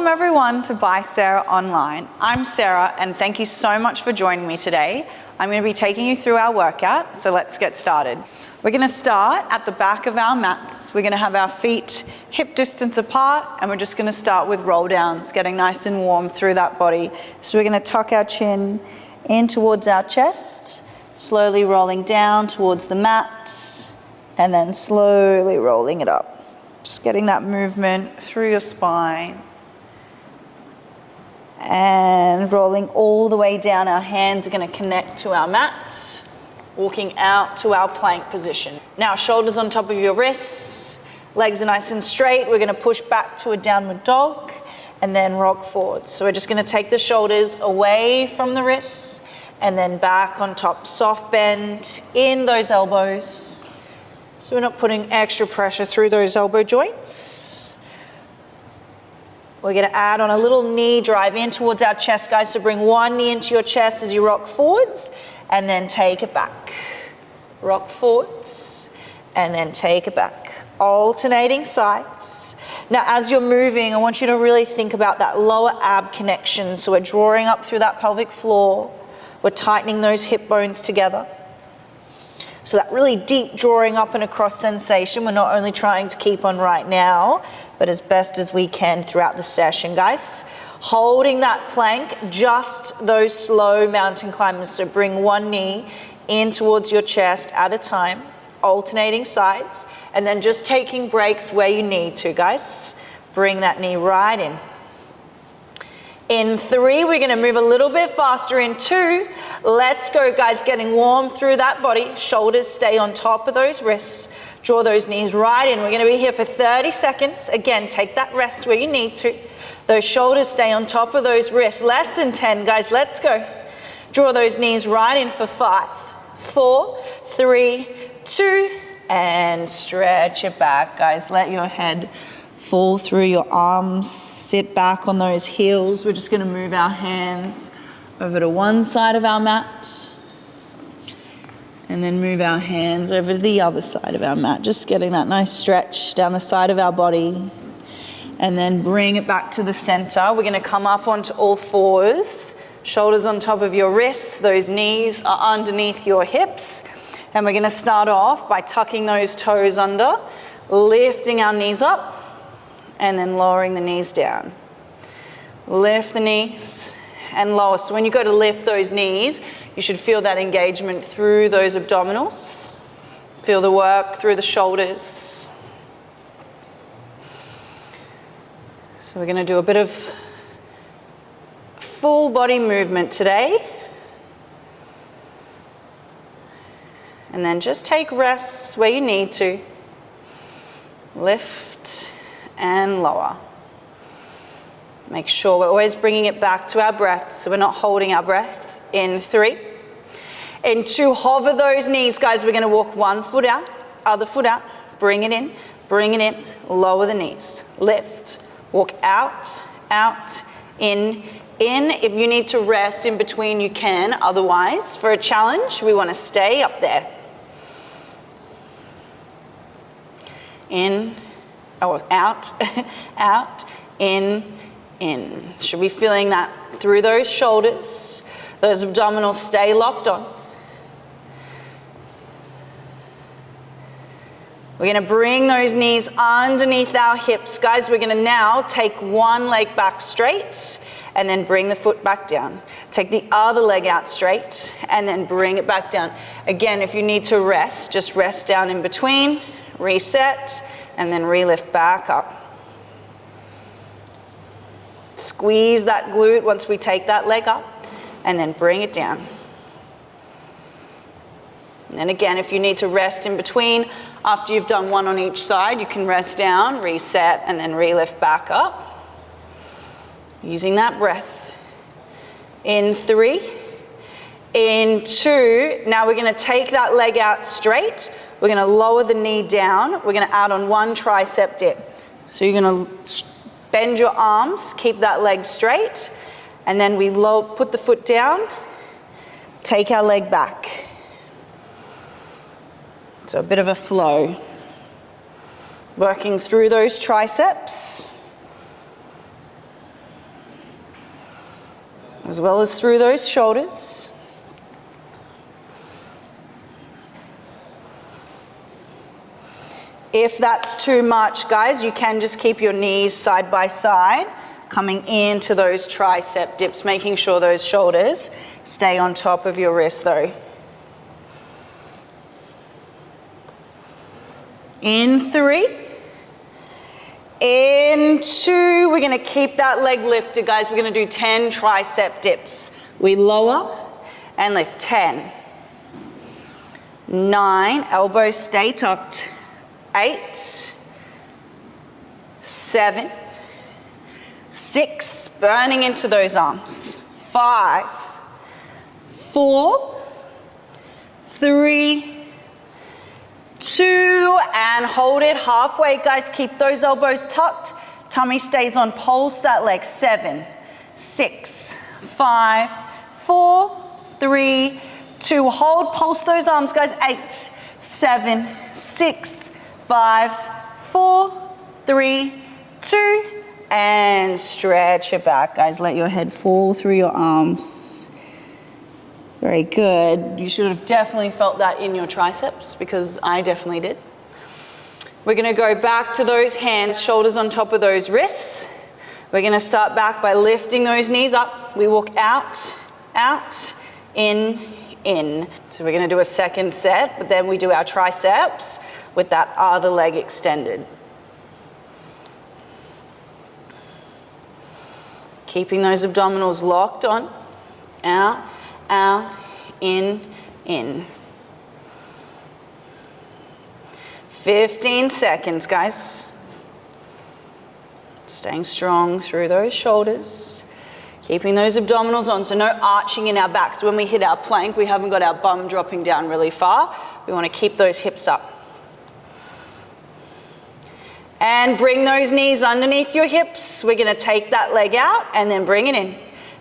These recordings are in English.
Welcome everyone to By Sarah Online. I'm Sarah and thank you so much for joining me today. I'm going to be taking you through our workout, so let's get started. We're going to start at the back of our mats. We're going to have our feet hip distance apart and we're just going to start with roll downs, getting nice and warm through that body. So we're going to tuck our chin in towards our chest, slowly rolling down towards the mat and then slowly rolling it up. Just getting that movement through your spine. And rolling all the way down, our hands are going to connect to our mat, walking out to our plank position. Now shoulders on top of your wrists, legs are nice and straight. We're going to push back to a downward dog and then rock forward. So we're just going to take the shoulders away from the wrists and then back on top. Soft bend in those elbows. So we're not putting extra pressure through those elbow joints. We're going to add on a little knee drive in towards our chest, guys. So bring one knee into your chest as you rock forwards and then take it back. Rock forwards and then take it back. Alternating sides. Now, as you're moving, I want you to really think about that lower ab connection. So we're drawing up through that pelvic floor. We're tightening those hip bones together. So that really deep drawing up and across sensation, we're not only trying to keep on right now, but as best as we can throughout the session, guys. Holding that plank, just those slow mountain climbers. So bring one knee in towards your chest at a time, alternating sides, and then just taking breaks where you need to, guys. Bring that knee right in. In 3, we're gonna move a little bit faster. In 2, let's go, guys, getting warm through that body. Shoulders stay on top of those wrists. Draw those knees right in. We're gonna be here for 30 seconds. Again, take that rest where you need to. Those shoulders stay on top of those wrists. Less than 10, guys, let's go. Draw those knees right in for 5, 4, 3, 2, and stretch it back, guys. Let your head fall through your arms, sit back on those heels. We're just gonna move our hands over to one side of our mat and then move our hands over to the other side of our mat. Just getting that nice stretch down the side of our body and then bring it back to the center. We're gonna come up onto all fours, shoulders on top of your wrists, those knees are underneath your hips. And we're gonna start off by tucking those toes under, lifting our knees up, and then lowering the knees down. Lift the knees and lower. So when you go to lift those knees, you should feel that engagement through those abdominals. Feel the work through the shoulders. So we're gonna do a bit of full body movement today. And then just take rests where you need to. Lift and lower. Make sure we're always bringing it back to our breath, so we're not holding our breath. In 3. In 2, hover those knees, guys. We're gonna walk one foot out, other foot out, bring it in, lower the knees, lift, walk out, out, in. If you need to rest in between, you can. Otherwise, for a challenge, we wanna stay up there. In, oh, out, out, in. Should be feeling that through those shoulders. Those abdominals stay locked on. We're gonna bring those knees underneath our hips. Guys, we're gonna now take one leg back straight and then bring the foot back down. Take the other leg out straight and then bring it back down. Again, if you need to rest, just rest down in between, reset, and then relift back up. Squeeze that glute once we take that leg up and then bring it down. And then again, if you need to rest in between, after you've done one on each side, you can rest down, reset, and then relift back up. Using that breath. In 3, in 2, now we're gonna take that leg out straight. We're gonna lower the knee down. We're gonna add on one tricep dip. So you're gonna bend your arms, keep that leg straight, and then we put the foot down, take our leg back. So a bit of a flow. Working through those triceps. as well as through those shoulders. If that's too much, guys, you can just keep your knees side by side, coming into those tricep dips, making sure those shoulders stay on top of your wrist though. In 3, in 2, we're gonna keep that leg lifted, guys. We're gonna do 10 tricep dips. We lower and lift. 10, 9, elbows stay tucked. 8, 7, 6, burning into those arms. 5, 4, 3, 2, and hold it halfway, guys. Keep those elbows tucked. Tummy stays on. Pulse that leg. 7, 6, 5, 4, 3, 2. Hold. Pulse those arms, guys. 8, 7, 6, 5, 4, 3, 2, and stretch it back, guys. Let your head fall through your arms. Very good. You should have definitely felt that in your triceps, because I definitely did. We're gonna go back to those hands, shoulders on top of those wrists. We're gonna start back by lifting those knees up. We walk out, out, in. So we're gonna do a second set, but then we do our triceps with that other leg extended. Keeping those abdominals locked on. Out, out, in. 15 seconds, guys. Staying strong through those shoulders. Keeping those abdominals on, so no arching in our back. So when we hit our plank, we haven't got our bum dropping down really far. We want to keep those hips up. And bring those knees underneath your hips. We're going to take that leg out and then bring it in.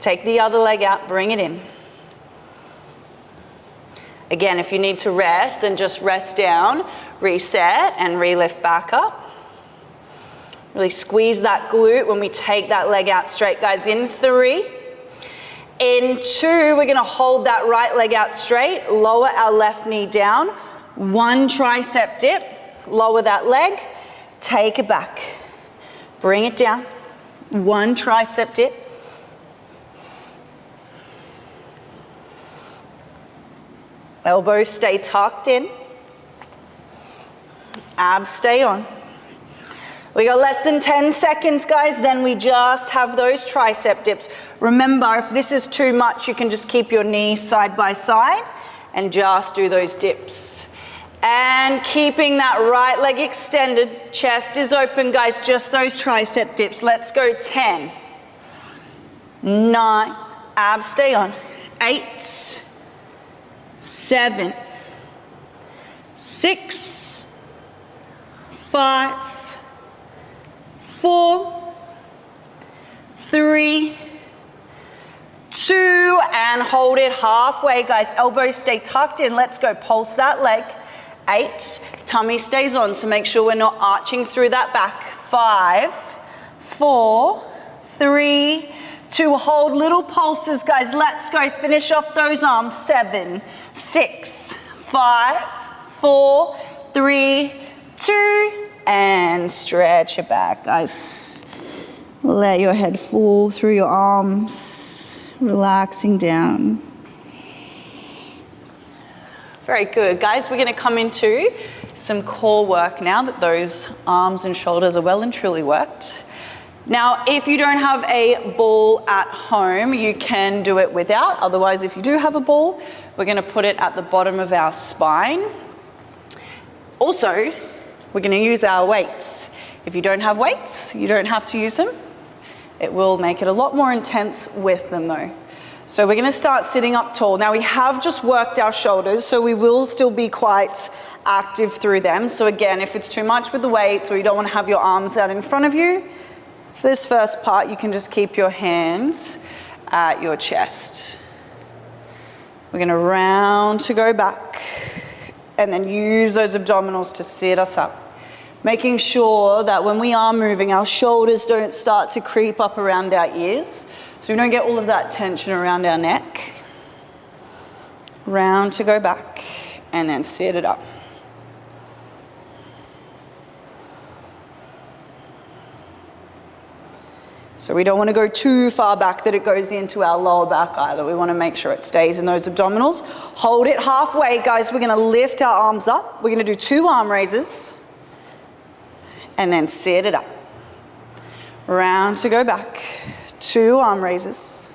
Take the other leg out, bring it in. Again, if you need to rest, then just rest down, reset, and re-lift back up. Really squeeze that glute when we take that leg out straight, guys. In 3. In 2, we're gonna hold that right leg out straight, lower our left knee down. 1 tricep dip, lower that leg, take it back. Bring it down. 1 tricep dip. Elbows stay tucked in. Abs stay on. We got less than 10 seconds, guys, then we just have those tricep dips. Remember, if this is too much, you can just keep your knees side by side and just do those dips. And keeping that right leg extended, chest is open, guys, just those tricep dips. Let's go. 10, 9, abs stay on. 8, 7, 6, 5, 4, 3, 2, and hold it halfway, guys. Elbows stay tucked in. Let's go. Pulse that leg. 8, tummy stays on, so make sure we're not arching through that back. 5, 4, 3, 2, hold little pulses, guys. Let's go. Finish off those arms. 7, 6, 5, 4, 3, 2, and stretch it back, guys. Let your head fall through your arms, relaxing down. Very good, guys. We're going to come into some core work now that those arms and shoulders are well and truly worked. Now, if you don't have a ball at home, you can do it without. Otherwise, if you do have a ball, we're going to put it at the bottom of our spine. Also, we're going to use our weights. If you don't have weights, you don't have to use them. It will make it a lot more intense with them though. So we're going to start sitting up tall. Now we have just worked our shoulders, so we will still be quite active through them. So again, if it's too much with the weights or you don't want to have your arms out in front of you, for this first part, you can just keep your hands at your chest. We're going to round to go back and then use those abdominals to sit us up. Making sure that when we are moving, our shoulders don't start to creep up around our ears. So we don't get all of that tension around our neck. Round to go back, and then sit it up. So we don't want to go too far back that it goes into our lower back either. We want to make sure it stays in those abdominals. Hold it halfway, guys. We're going to lift our arms up. We're going to do 2 arm raises. And then sit it up. Round to go back. 2 arm raises.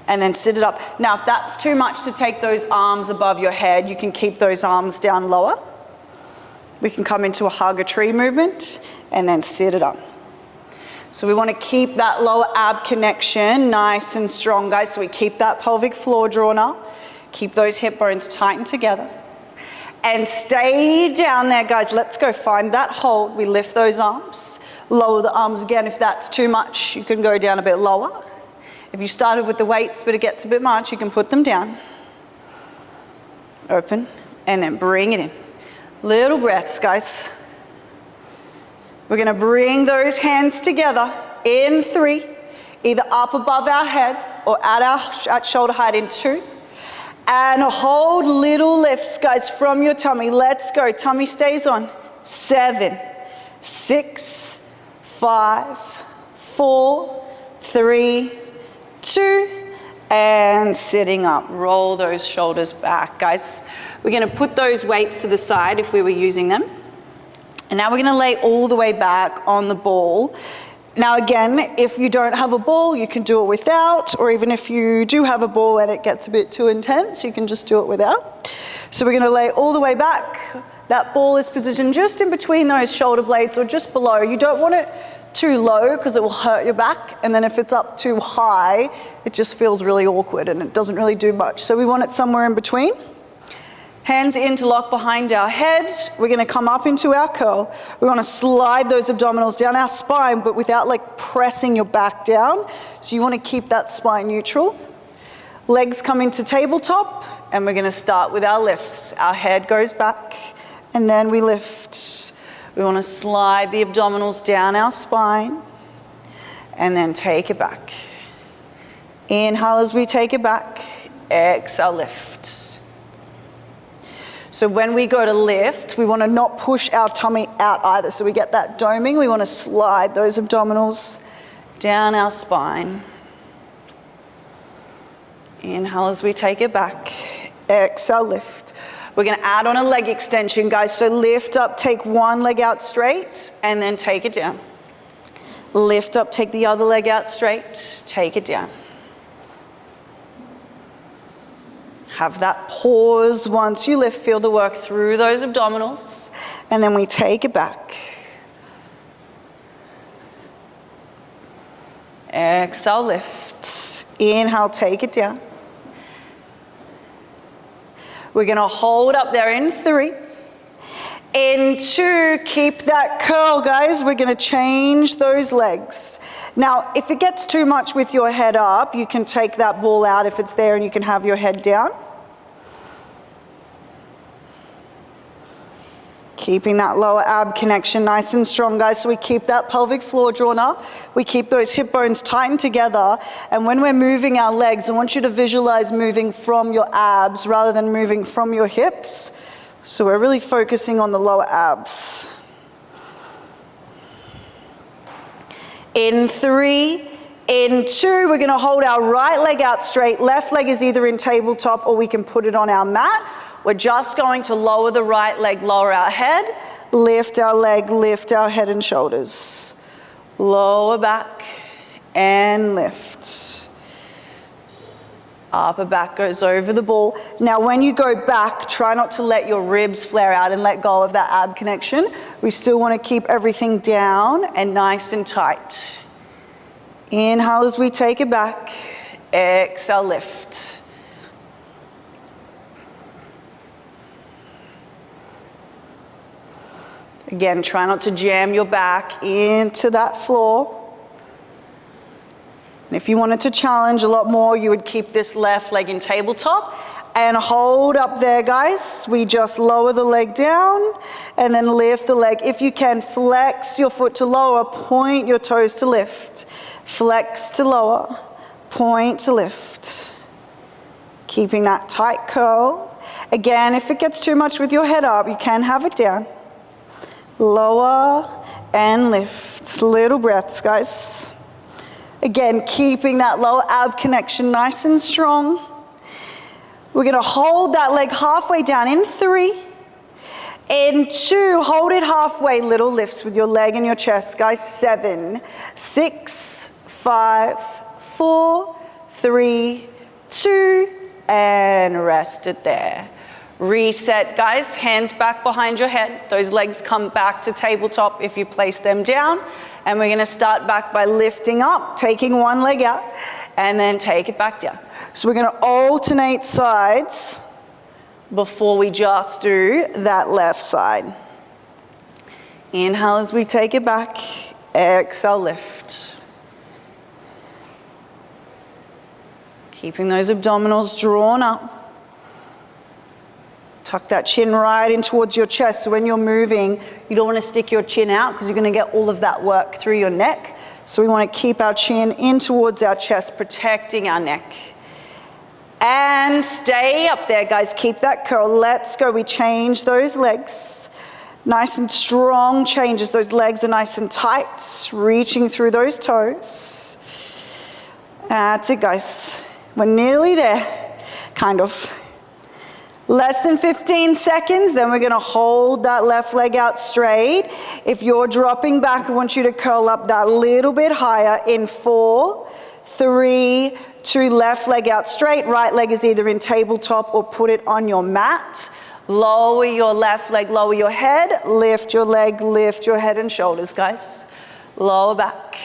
And then sit it up. Now, if that's too much to take those arms above your head, you can keep those arms down lower. We can come into a hug a tree movement and then sit it up. So we want to keep that lower ab connection nice and strong, guys. So we keep that pelvic floor drawn up. Keep those hip bones tightened together. And stay down there, guys. Let's go. Find that hold. We lift those arms. Lower the arms again. If that's too much, you can go down a bit lower. If you started with the weights, but it gets a bit much, you can put them down. Open. And then bring it in. Little breaths, guys. We're going to bring those hands together in 3, either up above our head or at shoulder height in 2. And hold little lifts, guys, from your tummy. Let's go. Tummy stays on. 7, 6, 5, 4, 3, 2, and sitting up. Roll those shoulders back, guys. We're going to put those weights to the side if we were using them. And now we're going to lay all the way back on the ball. Now again, if you don't have a ball, you can do it without, or even if you do have a ball and it gets a bit too intense, you can just do it without. So we're going to lay all the way back. That ball is positioned just in between those shoulder blades or just below. You don't want it too low because it will hurt your back. And then if it's up too high, it just feels really awkward and it doesn't really do much. So we want it somewhere in between. Hands interlock behind our head. We're going to come up into our curl. We want to slide those abdominals down our spine, but without like pressing your back down. So you want to keep that spine neutral. Legs come into tabletop, and we're going to start with our lifts. Our head goes back, and then we lift. We want to slide the abdominals down our spine, and then take it back. Inhale as we take it back. Exhale, lift. So when we go to lift, we want to not push our tummy out either. So we get that doming. We want to slide those abdominals down our spine. Inhale as we take it back. Exhale, lift. We're going to add on a leg extension, guys. So lift up, take one leg out straight, and then take it down. Lift up, take the other leg out straight, take it down. Have that pause once you lift, feel the work through those abdominals, and then we take it back. Exhale, lift. Inhale, take it down. We're going to hold up there in 3. In 2, keep that curl, guys. We're going to change those legs. Now, if it gets too much with your head up, you can take that ball out if it's there and you can have your head down. Keeping that lower ab connection nice and strong, guys. So we keep that pelvic floor drawn up. We keep those hip bones tightened together. And when we're moving our legs, I want you to visualize moving from your abs rather than moving from your hips. So we're really focusing on the lower abs. In 3, in 2, we're going to hold our right leg out straight. Left leg is either in tabletop or we can put it on our mat. We're just going to lower the right leg, lower our head, lift our leg, lift our head and shoulders. Lower back and lift. Upper back goes over the ball. Now when you go back, try not to let your ribs flare out and let go of that ab connection. We still want to keep everything down and nice and tight. Inhale as we take it back. Exhale, lift. Again, try not to jam your back into that floor. And if you wanted to challenge a lot more, you would keep this left leg in tabletop and hold up there, guys. We just lower the leg down and then lift the leg. If you can, flex your foot to lower, point your toes to lift. Flex to lower, point to lift. Keeping that tight curl. Again, if it gets too much with your head up, you can have it down. Lower and lift. Little breaths, guys. Again, keeping that lower ab connection nice and strong. We're going to hold that leg halfway down in 3. In 2, hold it halfway, little lifts with your leg and your chest, guys. 7, 6, 5, 4, 3, 2, and rest it there. Reset, guys, hands back behind your head. Those legs come back to tabletop if you place them down. And we're gonna start back by lifting up, taking one leg out, and then take it back down. So we're gonna alternate sides before we just do that left side. Inhale as we take it back, exhale, lift. Keeping those abdominals drawn up. Tuck that chin right in towards your chest. So when you're moving, you don't want to stick your chin out because you're going to get all of that work through your neck. So we want to keep our chin in towards our chest, protecting our neck. And stay up there, guys. Keep that curl. Let's go. We change those legs. Nice and strong changes. Those legs are nice and tight, reaching through those toes. That's it, guys. We're nearly there, kind of. Less than 15 seconds, then we're gonna hold that left leg out straight. If you're dropping back, I want you to curl up that little bit higher in 4, 3, 2, left leg out straight. Right leg is either in tabletop or put it on your mat. Lower your left leg, lower your head, lift your leg, lift your head and shoulders, guys. Lower back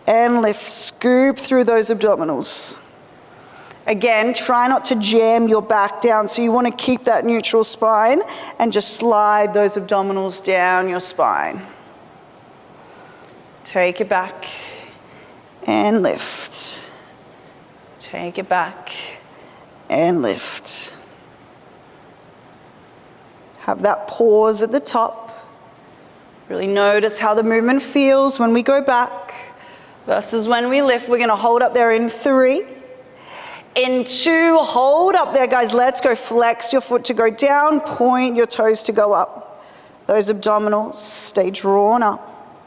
and lift, scoop through those abdominals. Again, try not to jam your back down. So you want to keep that neutral spine and just slide those abdominals down your spine. Take it back and lift. Take it back and lift. Have that pause at the top. Really notice how the movement feels when we go back versus when we lift. We're going to hold up there in 3. In 2, hold up there, guys. Let's go. Flex your foot to go down. Point your toes to go up. Those abdominals stay drawn up.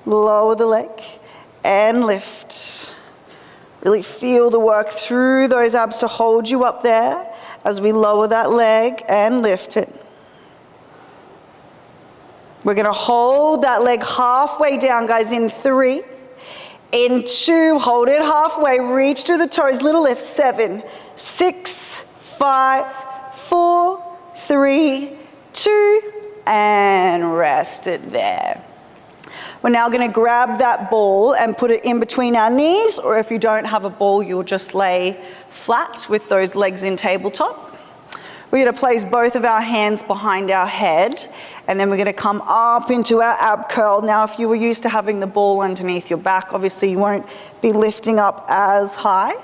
Lower the leg and lift. Really feel the work through those abs to hold you up there as we lower that leg and lift it. We're going to hold that leg halfway down, guys, in 3. In 2, hold it halfway, reach through the toes, little lift. 7, 6, 5, 4, 3, 2, and rest it there. We're now going to grab that ball and put it in between our knees, or if you don't have a ball, you'll just lay flat with those legs in tabletop. We're going to place both of our hands behind our head, and then we're going to come up into our ab curl. Now, if you were used to having the ball underneath your back, obviously you won't be lifting up as high.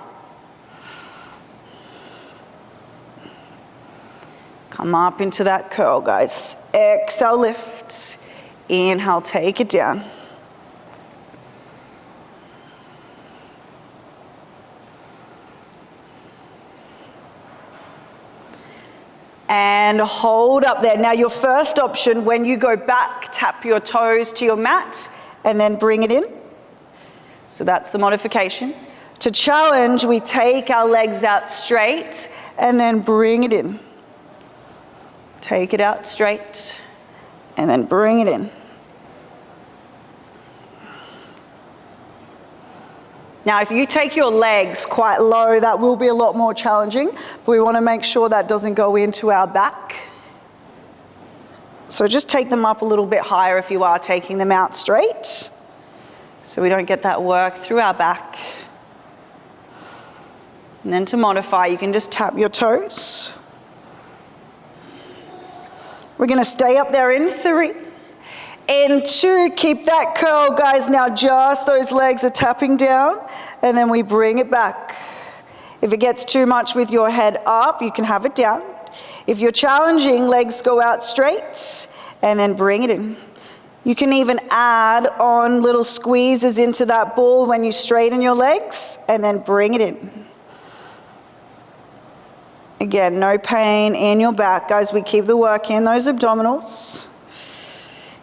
Come up into that curl, guys. Exhale, lift. Inhale, take it down. And hold up there. Now your first option, when you go back, tap your toes to your mat and then bring it in. So that's the modification. To challenge, we take our legs out straight and then bring it in. Take it out straight and then bring it in. Now, if you take your legs quite low, that will be a lot more challenging, but we want to make sure that doesn't go into our back. So just take them up a little bit higher if you are taking them out straight, so we don't get that work through our back. And then to modify, you can just tap your toes. We're going to stay up there in 3. In 2, keep that curl, guys. Now just those legs are tapping down, and then we bring it back. If it gets too much with your head up, you can have it down. If you're challenging, legs go out straight and then bring it in. You can even add on little squeezes into that ball when you straighten your legs and then bring it in. Again, no pain in your back, guys. We keep the work in those abdominals.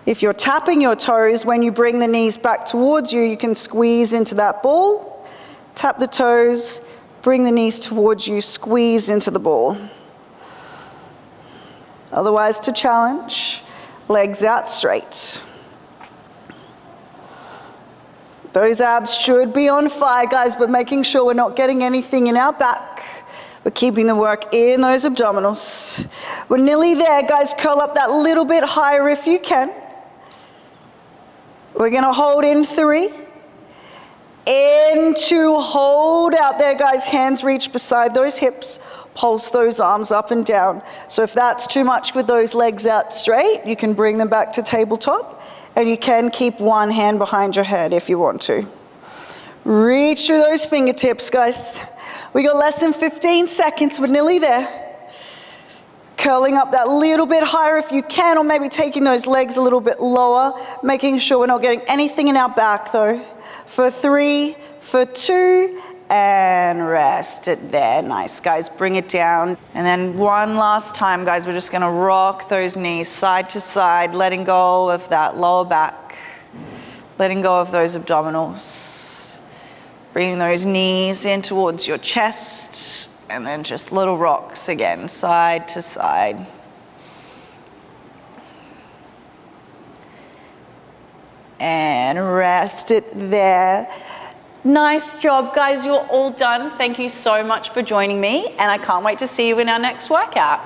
If you're tapping your toes, when you bring the knees back towards you, you can squeeze into that ball, tap the toes, bring the knees towards you, squeeze into the ball. Otherwise, to challenge, legs out straight. Those abs should be on fire, guys, but making sure we're not getting anything in our back. We're keeping the work in those abdominals. We're nearly there, guys. Curl up that little bit higher if you can. We're gonna hold in 3. In 2, hold out there, guys. Hands reach beside those hips. Pulse those arms up and down. So if that's too much with those legs out straight, you can bring them back to tabletop, and you can keep one hand behind your head if you want to. Reach through those fingertips, guys. We got less than 15 seconds. We're nearly there. Curling up that little bit higher if you can, or maybe taking those legs a little bit lower, making sure we're not getting anything in our back though. For 3, for 2, and rest it there. Nice, guys, bring it down. And then one last time, guys, we're just gonna rock those knees side to side, letting go of that lower back, letting go of those abdominals. Bringing those knees in towards your chest, and then just little rocks again, side to side. And rest it there. Nice job, guys. You're all done. Thank you so much for joining me, and I can't wait to see you in our next workout.